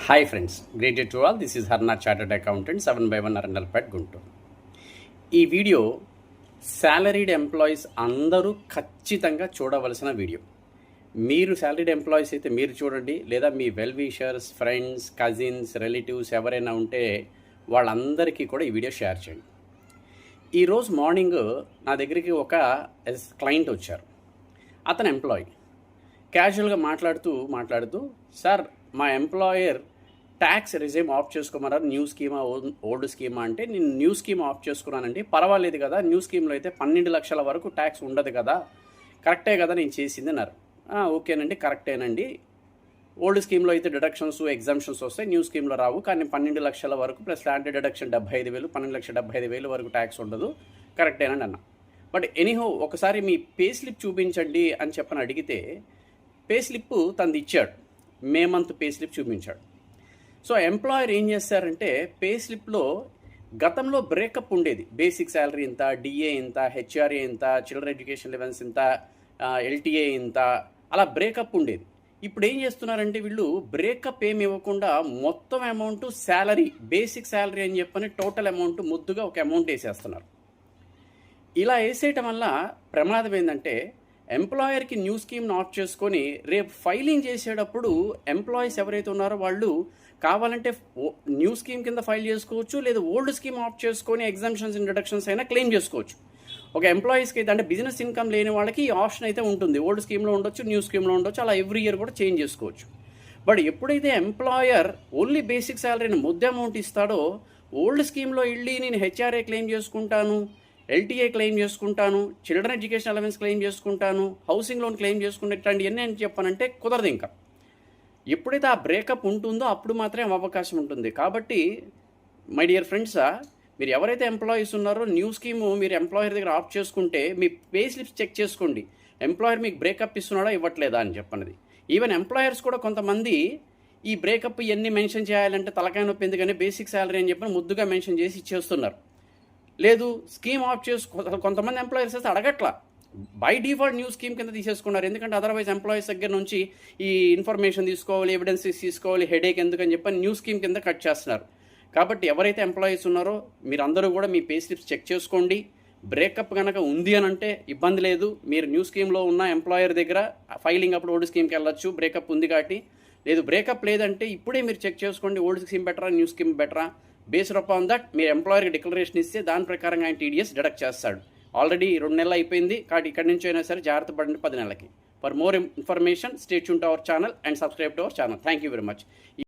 Hi friends, great day to all. This is Harna chartered accountant 7/1 Arundelpet Guntur. ఈ video salaried employees అందరూ ఖచ్చితంగా చూడవలసిన video. మీరు శాలరీడ్ ఎంప్లాయీస్ అయితే మీరు చూడండి, లేదా మీ well wishers, friends, cousins, relatives ఎవరైనా ఉంటే వాళ్ళందరికీ కూడా ఈ వీడియో షేర్ చేయండి. ఈరోజు మార్నింగ్ నా దగ్గరికి ఒక క్లయింట్ వచ్చారు. అతను ఎంప్లాయీ. క్యాజువల్గా మాట్లాడుతూ సార్, మా ఎంప్లాయర్ ట్యాక్స్ రిజైమ్ ఆఫ్ చేసుకోమన్నారు, న్యూ స్కీమా ఓల్డ్ స్కీమా అంటే నేను న్యూ స్కీమ్ ఆఫ్ చేసుకున్నానండి. పర్వాలేదు కదా, న్యూ స్కీమ్లో అయితే 12 లక్షల వరకు ట్యాక్స్ ఉండదు కదా, కరెక్టే కదా నేను చేసింది అన్నారు. ఓకేనండి, కరెక్టేనండి. ఓల్డ్ స్కీమ్లో అయితే డిడక్షన్స్ ఎగ్జామ్షన్స్ వస్తాయి, న్యూ స్కీమ్లో రావు. కానీ 12 లక్షల వరకు ప్లస్ స్టాండర్డ్ డిడక్షన్ 75,000, 12,75,000 వరకు ట్యాక్స్ ఉండదు, కరెక్టేనండి అన్న. బట్ ఎనీహో ఒకసారి మీ పే స్లిప్ చూపించండి అని చెప్పని అడిగితే పే స్లిప్ తనది ఇచ్చాడు, మే మంత్ పే స్లిప్ చూపించాడు. సో ఎంప్లాయర్ ఏం చేస్తారంటే పే స్లిప్లో గతంలో బ్రేకప్ ఉండేది, బేసిక్ శాలరీ ఇంత, డిఏ ఇంత, హెచ్ఆర్ఏ ఇంత, చిల్డ్రన్ ఎడ్యుకేషన్ లెవెన్స్ ఇంత, ఎల్టీఏ ఇంత, అలా బ్రేకప్ ఉండేది. ఇప్పుడు ఏం చేస్తున్నారంటే వీళ్ళు బ్రేకప్ ఏమి ఇవ్వకుండా మొత్తం అమౌంట్ శాలరీ, బేసిక్ శాలరీ అని చెప్పని టోటల్ అమౌంట్ ముద్దుగా ఒక అమౌంట్ వేసేస్తున్నారు. ఇలా వేసేయటం వల్ల ప్రమాదం ఏంటంటే ఎంప్లాయర్కి న్యూ స్కీమ్ను ఆఫ్ చేసుకొని రేపు ఫైలింగ్ చేసేటప్పుడు ఎంప్లాయీస్ ఎవరైతే ఉన్నారో వాళ్ళు కావాలంటే న్యూ స్కీమ్ కింద ఫైల్ చేసుకోవచ్చు, లేదా ఓల్డ్ స్కీమ్ ఆఫ్ చేసుకొని ఎగ్జామ్షన్స్ అండ్ డిడక్షన్స్ అయినా క్లెయిమ్ చేసుకోవచ్చు. ఒక ఎంప్లాయీస్కి అయితే అంటే బిజినెస్ ఇన్కమ్ లేని వాళ్ళకి ఈ ఆప్షన్ అయితే ఉంటుంది, ఓల్డ్ స్కీమ్లో ఉండొచ్చు, న్యూ స్కీమ్లో ఉండొచ్చు, అలా ఎవ్రీ ఇయర్ కూడా చేంజ్ చేసుకోవచ్చు. బట్ ఎప్పుడైతే ఎంప్లాయర్ ఓన్లీ బేసిక్ శాలరీని ముద్ద అమౌంట్ ఇస్తాడో, ఓల్డ్ స్కీమ్లో వెళ్ళి నేను హెచ్ఆర్ఏ క్లెయిమ్ చేసుకుంటాను, ఎల్టీఏ క్లెయిమ్ చేసుకుంటాను, చిల్డ్రన్ ఎడ్యుకేషన్ అలవెన్స్ క్లెయిమ్ చేసుకుంటాను, హౌసింగ్ లోన్ క్లెయిమ్ చేసుకుంటే ఇట్లాంటివన్నీ అని చెప్పానంటే కుదరదు. ఇంకా ఎప్పుడైతే ఆ బ్రేకప్ ఉంటుందో అప్పుడు మాత్రమే అవకాశం ఉంటుంది. కాబట్టి మై డియర్ ఫ్రెండ్స్, మీరు ఎవరైతే ఎంప్లాయీస్ ఉన్నారో న్యూ స్కీము మీరు ఎంప్లాయర్ దగ్గర ఆఫ్ చేసుకుంటే మీ పే స్లిప్స్ చెక్ చేసుకోండి, ఎంప్లాయర్ మీకు బ్రేకప్ ఇస్తున్నాడా ఇవ్వట్లేదా అని చెప్పన్నది. ఈవెన్ ఎంప్లాయర్స్ కూడా కొంతమంది ఈ బ్రేకప్ ఇవన్నీ మెన్షన్ చేయాలంటే తలకాయ నొప్పి ఎందుకని బేసిక్ శాలరీ అని చెప్పని ముద్దుగా మెన్షన్ చేసి ఇచ్చేస్తున్నారు. లేదు స్కీమ్ ఆఫ్ కొంతమంది ఎంప్లాయర్స్ అయితే అడగట్లా, బై డిఫాల్ట్ న్యూ స్కీమ్ కింద తీసేసుకున్నారు. ఎందుకంటే అదర్వైజ్ ఎంప్లాయీస్ దగ్గర నుంచి ఈ ఇన్ఫర్మేషన్ తీసుకోవాలి, ఎవిడెన్సెస్ తీసుకోవాలి, హెడేక్ ఎందుకని చెప్పని న్యూ స్కీమ్ కింద కట్ చేస్తున్నారు. కాబట్టి ఎవరైతే ఎంప్లాయీస్ ఉన్నారో మీరందరూ కూడా మీ పే స్లిప్స్ చెక్ చేసుకోండి. బ్రేకప్ కనుక ఉంది అని అంటే ఇబ్బంది లేదు, మీరు న్యూ స్కీమ్లో ఉన్న ఎంప్లాయర్ దగ్గర ఫైలింగ్ అప్పుడు ఓల్డ్ స్కీమ్కి వెళ్ళొచ్చు, బ్రేకప్ ఉంది కాబట్టి. లేదు బ్రేకప్ లేదంటే ఇప్పుడే మీరు చెక్ చేసుకోండి, ఓల్డ్ స్కీమ్ బెటరా, న్యూ స్కీమ్ బెటరా. బేస్డ్ అపాన్ దట్ మీరు ఎంప్లాయర్కి డిక్లరేషన్ ఇస్తే దాని ప్రకారంగా ఆయన టీడీఎస్ డిడక్ట్ చేస్తాడు. ఆల్రెడీ 2 నెలలు అయిపోయింది కాబట్టి ఇక్కడి నుంచి అయినా సరే జాగ్రత్త పడండి 10 నెలలకి. For more information stay tune to our channel and subscribe to our channel. Thank you very much.